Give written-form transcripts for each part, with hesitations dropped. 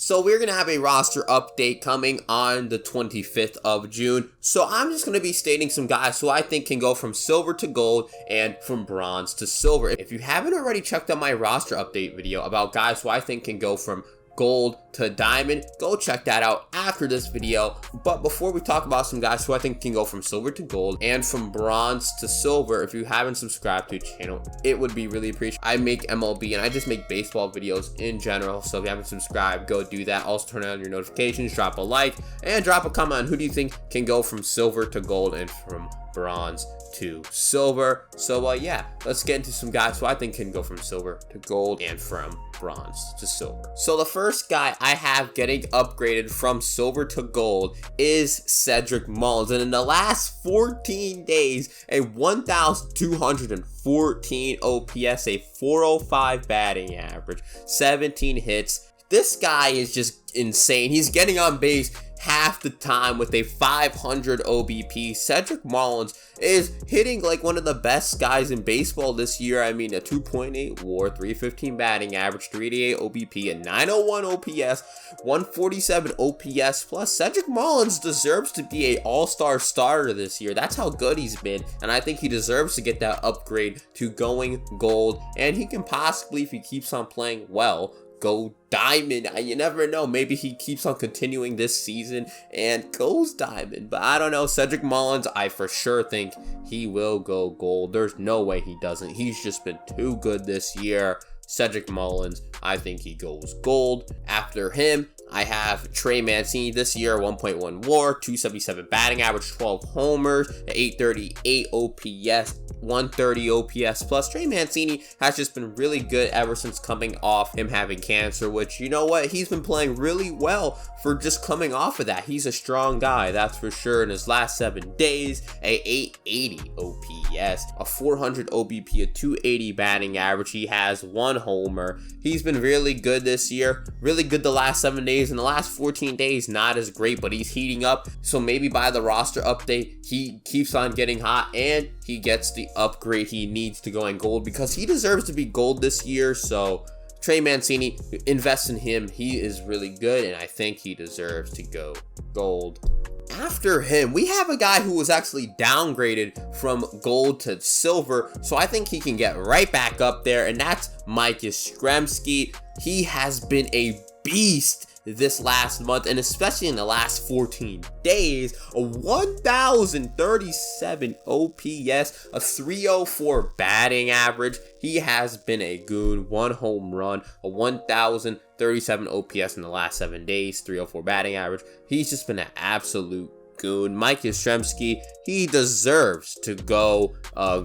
So we're going to have a roster update coming on the 25th of June. So I'm just going to be stating some guys who I think can go from silver to gold and from bronze to silver. If you haven't already checked out my roster update video about guys who I think can go from gold to diamond, go check that out after this video. But before we talk about some guys who I think can go from silver to gold and from bronze to silver, if you haven't subscribed to the channel, it would be really appreciated. I make MLB and I just make baseball videos in general, so if you haven't subscribed, go do that. Also turn on your notifications, drop a like, and drop a comment on who do you think can go from silver to gold and from bronze to silver. So yeah, let's get into some guys who I think can go from silver to gold and from bronze to silver. So the first guy I have getting upgraded from silver to gold is Cedric Mullins, and in the last 14 days, a 1,214 OPS, a 405 batting average, 17 hits. This guy is just insane. He's getting on base half the time with a 500 OBP. Cedric Mullins is hitting like one of the best guys in baseball this year. I mean, a 2.8 WAR, 315 batting average, 388 OBP, a 901 OPS, 147 OPS plus. Cedric Mullins deserves to be an all-star starter this year. That's how good he's been, and I think he deserves to get that upgrade to going gold, and he can possibly, if he keeps on playing well, go diamond. You never know, maybe he keeps on continuing this season and goes diamond, but I don't know. Cedric Mullins, I for sure think he will go gold. There's no way he doesn't. He's just been too good this year. Cedric Mullins, I think he goes gold. After him, I have Trey Mancini this year, 1.1 WAR, 277 batting average, 12 homers, 838 OPS, 130 OPS plus. Trey Mancini has just been really good ever since coming off him having cancer, which, you know what, he's been playing really well for just coming off of that. He's a strong guy, that's for sure. In his last 7 days, a 880 OPS, a 400 OBP, a 280 batting average. He has 1 homer. He's been really good this year, really good the last 7 days. In the last 14 days, not as great, but he's heating up. So maybe by the roster update, he keeps on getting hot and he gets the upgrade he needs to going gold, because he deserves to be gold this year. So Trey Mancini, invest in him. He is really good, and I think he deserves to go gold. After him, we have a guy who was actually downgraded from gold to silver, so I think he can get right back up there, and that's Mike Yastrzemski. He has been a beast this last month, and especially in the last 14 days, a 1,037 OPS, a 304 batting average. He has been a goon. 1 home run, a 1,037 OPS in the last 7 days, 304 batting average. He's just been an absolute goon. Mike Yastrzemski, he deserves to go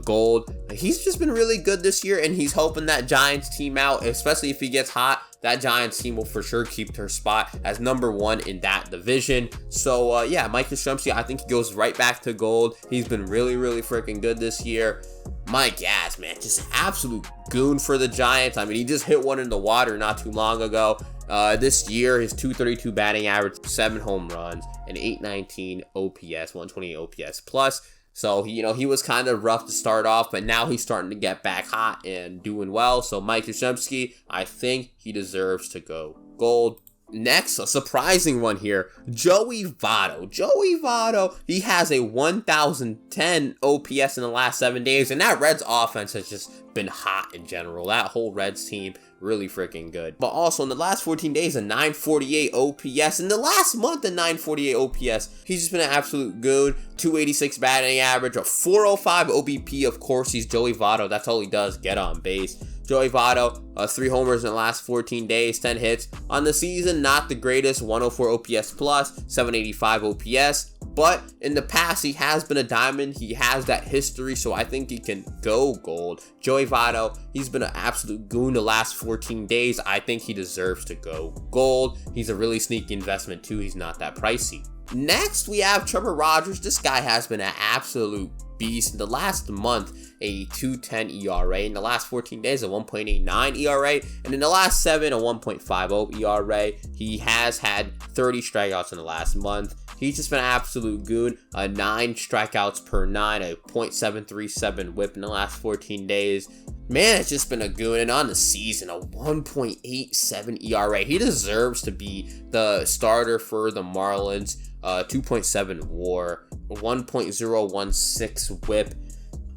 gold. He's just been really good this year, and he's helping that Giants team out, especially if he gets hot. That Giants team will for sure keep their spot as #1 in that division. So yeah, Mike Yastrzemski, I think he goes right back to gold. He's been really freaking good this year. Mike Yaz, man, just an absolute goon for the Giants. I mean, he just hit one in the water not too long ago. This year, his 232 batting average, 7 home runs, and 819 OPS, 128 OPS plus. So, you know, he was kind of rough to start off, but now he's starting to get back hot and doing well. So Mike Yastrzemski, I think he deserves to go gold. Next, a surprising one here, Joey Votto. Joey Votto, he has a 1,010 OPS in the last 7 days, and that Reds offense has just been hot in general. That whole Reds team, really freaking good. But also in the last 14 days, a 948 OPS. In the last month, a 948 OPS. He's just been an absolute goon. 286 batting average, a 405 OBP. Of course, he's Joey Votto. That's all he does, get on base. Joey Votto, 3 homers in the last 14 days, 10 hits. On the season, not the greatest, 104 OPS plus, 785 OPS. But in the past, he has been a diamond. He has that history, so I think he can go gold. Joey Votto, he's been an absolute goon the last 14 days. I think he deserves to go gold. He's a really sneaky investment too. He's not that pricey. Next, we have Trevor Rogers. This guy has been an absolute beast. In the last month, a 2.10 ERA. In the last 14 days, a 1.89 ERA. And in the last 7, a 1.50 ERA. He has had 30 strikeouts in the last month. He's just been an absolute goon. 9 strikeouts per 9, a .737 whip in the last 14 days. Man, it's just been a goon. And on the season, a 1.87 ERA. He deserves to be the starter for the Marlins. 2.7 WAR, 1.016 whip.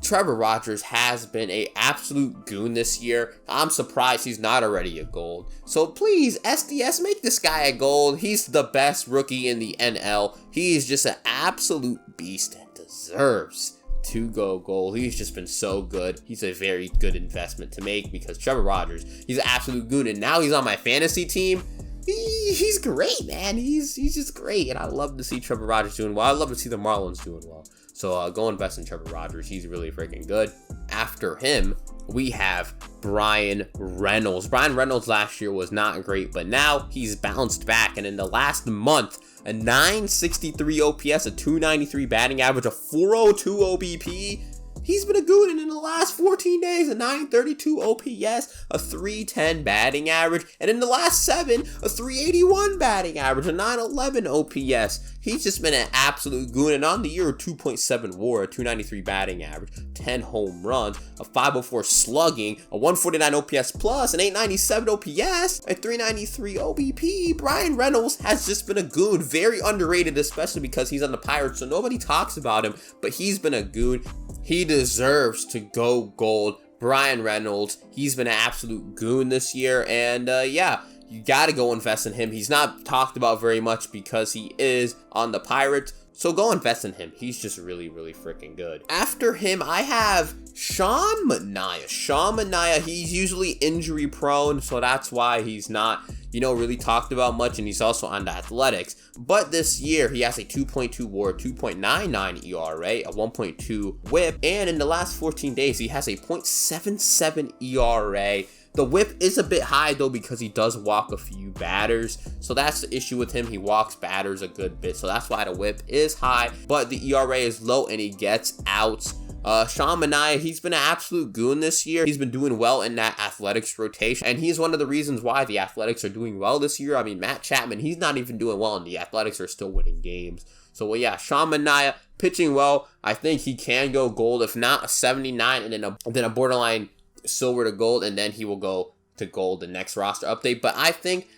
Trevor Rogers has been an absolute goon this year. I'm surprised he's not already a gold. So please, SDS, make this guy a gold. He's the best rookie in the NL. He is just an absolute beast and deserves to go gold. He's just been so good. He's a very good investment to make because Trevor Rogers, he's an absolute goon. And now he's on my fantasy team. He's great, man. He's just great. And I love to see Trevor Rogers doing well. I love to see the Marlins doing well. So go invest in Trevor Rogers. He's really freaking good. After him, we have Bryan Reynolds. Bryan Reynolds last year was not great, but now he's bounced back. And in the last month, a 963 OPS, a 293 batting average, a 402 OBP. He's been a goon, and in the last 14 days, a 932 OPS, a 310 batting average, and in the last 7, a 381 batting average, a 911 OPS. He's just been an absolute goon, and on the year, a 2.7 WAR, a 293 batting average, 10 home runs, a 504 slugging, a 149 OPS plus, an 897 OPS, a 393 OBP. Bryan Reynolds has just been a goon, very underrated, especially because he's on the Pirates, so nobody talks about him, but he's been a goon. He deserves to go gold. Bryan Reynolds, he's been an absolute goon this year, and yeah, you gotta go invest in him. He's not talked about very much because he is on the Pirates, so go invest in him. He's just really, really freaking good. After him, I have Sean Manaea. Sean Manaea, he's usually injury prone, so that's why he's not, really talked about much, and he's also on the Athletics. But this year, he has a 2.2 WAR, 2.99 ERA, a 1.2 whip, and in the last 14 days, he has a .77 ERA. The whip is a bit high, though, because he does walk a few batters, so that's the issue with him. He walks batters a good bit, so that's why the whip is high, but the ERA is low, and he gets outs. Sean Manaea, he's been an absolute goon this year. He's been doing well in that Athletics rotation, and he's one of the reasons why the Athletics are doing well this year. I mean, Matt Chapman, he's not even doing well, and the Athletics are still winning games. So, well, yeah, Sean Manaea pitching well. I think he can go gold, if not a 79, and then a borderline silver to gold, and then he will go to gold the next roster update. But I think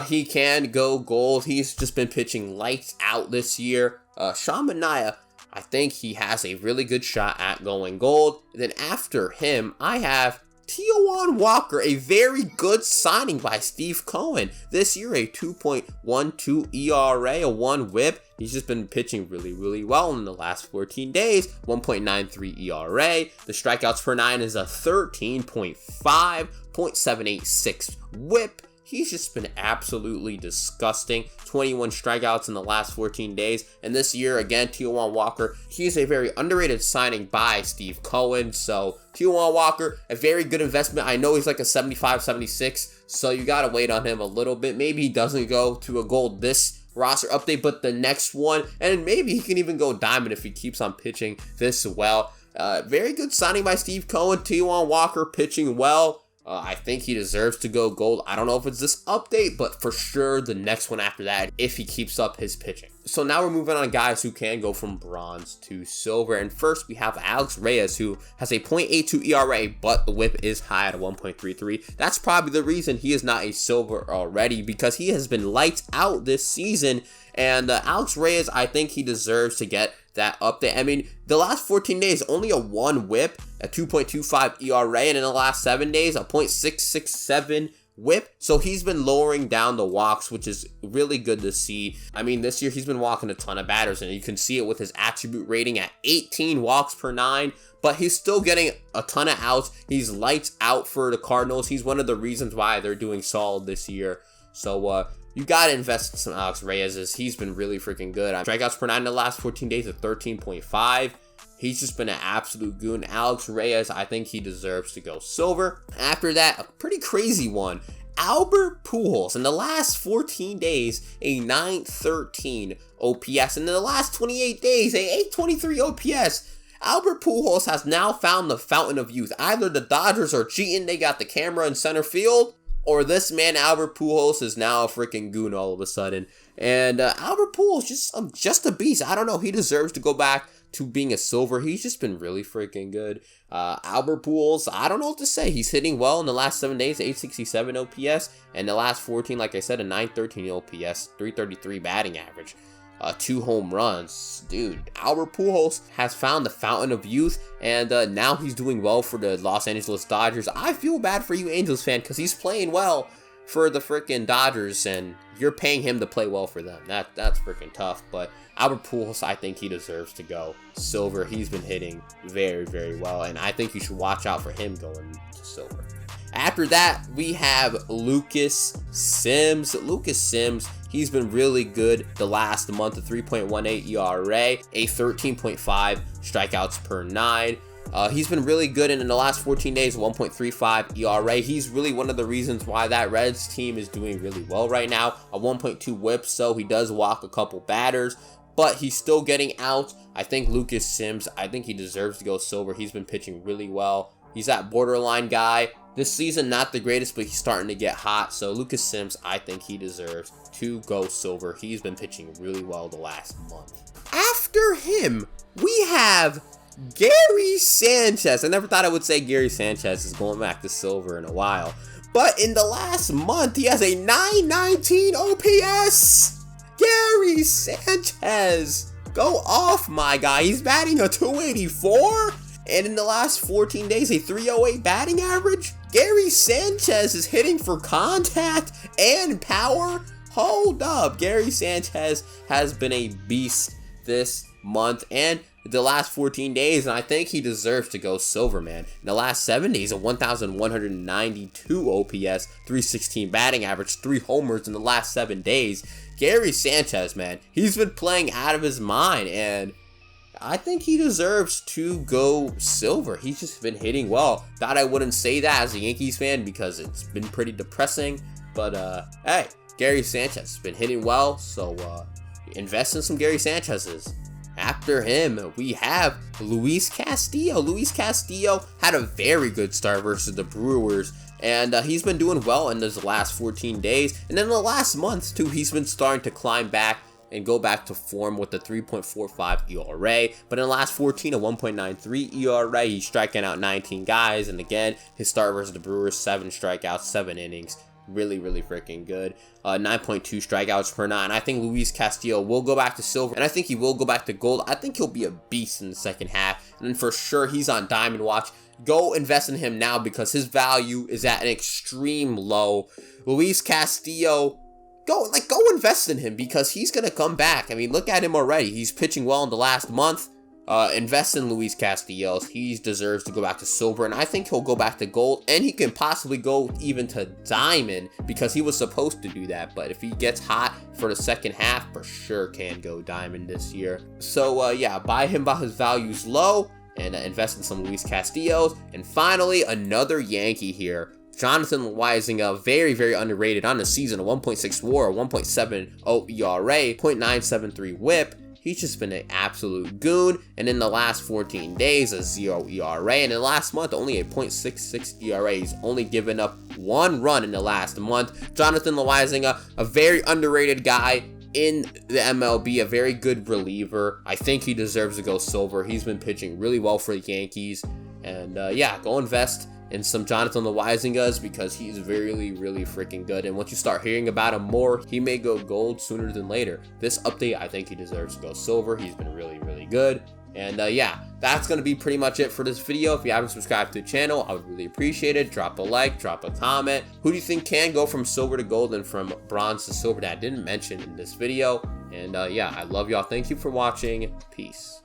he can go gold. He's just been pitching lights out this year. Sean Manaea, I think he has a really good shot at going gold. And then after him, I have Taijuan Walker, a very good signing by Steve Cohen. This year, a 2.12 ERA, a 1 whip. He's just been pitching really, really well in the last 14 days. 1.93 ERA. The strikeouts per 9 is a 13.5, .786 whip. He's just been absolutely disgusting. 21 strikeouts in the last 14 days. And this year, again, Taijuan Walker, he's a very underrated signing by Steve Cohen. So, Taijuan Walker, a very good investment. I know he's like a 75, 76, so you got to wait on him a little bit. Maybe he doesn't go to a gold this roster update, but the next one, and maybe he can even go diamond if he keeps on pitching this well. Very good signing by Steve Cohen. Taijuan Walker pitching well. I think he deserves to go gold. I don't know if it's this update, but for sure the next one after that if he keeps up his pitching. So now we're moving on to guys who can go from bronze to silver. And first we have Alex Reyes, who has a .82 ERA, but the whip is high at a 1.33. That's probably the reason he is not a silver already, because he has been lights out this season. And Alex Reyes, I think he deserves to get that update. I mean, the last 14 days, only a 1 whip, a 2.25 ERA, and in the last 7 days, a .667 whip. So he's been lowering down the walks, which is really good to see. I mean, this year he's been walking a ton of batters, and you can see it with his attribute rating at 18 walks per 9, but he's still getting a ton of outs. He's lights out for the Cardinals. He's one of the reasons why they're doing solid this year. So, you gotta invest in some Alex Reyes. He's been really freaking good. Strikeouts per 9 in the last 14 days of 13.5. He's just been an absolute goon. Alex Reyes, I think he deserves to go silver. After that, a pretty crazy one. Albert Pujols, in the last 14 days, a 913 OPS. And in the last 28 days, a 823 OPS. Albert Pujols has now found the fountain of youth. Either the Dodgers are cheating, they got the camera in center field, or this man Albert Pujols is now a freaking goon all of a sudden. And Albert Pujols just a beast. I don't know. He deserves to go back to being a silver. He's just been really freaking good. Albert Pujols, I don't know what to say. He's hitting well in the last 7 days, 867 OPS, and the last 14, like I said, a 913 OPS, 333 batting average. 2 home runs. Dude, Albert Pujols has found the fountain of youth, and now he's doing well for the Los Angeles Dodgers. I feel bad for you Angels fan, because he's playing well for the freaking Dodgers, and you're paying him to play well for them. That's freaking tough. But Albert Pujols, I think he deserves to go silver. He's been hitting very, very well, and I think you should watch out for him going to silver. After that, we have Lucas Sims. Lucas Sims, he's been really good the last month, a 3.18 ERA, a 13.5 strikeouts per 9. He's been really good, and in the last 14 days, 1.35 ERA. He's really one of the reasons why that Reds team is doing really well right now. A 1.2 whip, so he does walk a couple batters, but he's still getting out. I think Lucas Sims, I think he deserves to go silver. He's been pitching really well. He's that borderline guy. This season, not the greatest, but he's starting to get hot. So Lucas Sims, I think he deserves to go silver. He's been pitching really well the last month. After him, we have Gary Sanchez. I never thought I would say Gary Sanchez is going back to silver in a while, but in the last month, he has a 919 OPS. Gary Sanchez, go off, my guy. He's batting a 284, and in the last 14 days, a 308 batting average. Gary Sanchez is hitting for contact and power. Hold up, Gary Sanchez has been a beast this month and the last 14 days, and I think he deserves to go silver, man. In the last 7 days, a 1,192 OPS, 316 batting average, 3 homers in the last 7 days. Gary Sanchez, man, he's been playing out of his mind, and I think he deserves to go silver. He's just been hitting well. Thought I wouldn't say that as a Yankees fan because it's been pretty depressing, but hey, Gary Sanchez has been hitting well, so invest in some Gary Sanchez's. After him, we have Luis Castillo. Luis Castillo had a very good start versus the Brewers, and he's been doing well in those last 14 days. And then the last month, too, he's been starting to climb back and go back to form with a 3.45 ERA. But in the last 14, a 1.93 ERA. He's striking out 19 guys. And again, his start versus the Brewers, 7 strikeouts, 7 innings. Really, really freaking good. 9.2 strikeouts per 9. I think Luis Castillo will go back to silver, and I think he will go back to gold. I think he'll be a beast in the second half, and then for sure he's on Diamond Watch. Go invest in him now because his value is at an extreme low. Luis Castillo, go invest in him because he's gonna come back. I mean, look at him already. He's pitching well in the last month. Invest in Luis Castillo. He deserves to go back to silver, and I think he'll go back to gold, and he can possibly go even to diamond because he was supposed to do that. But if he gets hot for the second half, for sure can go diamond this year. So yeah, buy him while his value's low, and invest in some Luis Castillos. And finally, another Yankee here, Jonathan Loaisiga, very, very underrated on the season. A 1.6 WAR, a 1.70 ERA, 0.973 WHIP. He's just been an absolute goon, and in the last 14 days, a 0 ERA, and in the last month, only a 0.66 ERA. He's only given up 1 run in the last month. Jonathan Loaisiga, a very underrated guy in the MLB, a very good reliever. I think he deserves to go silver. He's been pitching really well for the Yankees, and yeah, go invest in some Jonathan Loaisigas because he's really, really freaking good. And once you start hearing about him more, he may go gold sooner than later. This update, I think he deserves to go silver. He's been really, really good. And yeah, that's going to be pretty much it for this video. If you haven't subscribed to the channel, I would really appreciate it. Drop a like, drop a comment. Who do you think can go from silver to gold and from bronze to silver that I didn't mention in this video? And yeah, I love y'all. Thank you for watching. Peace.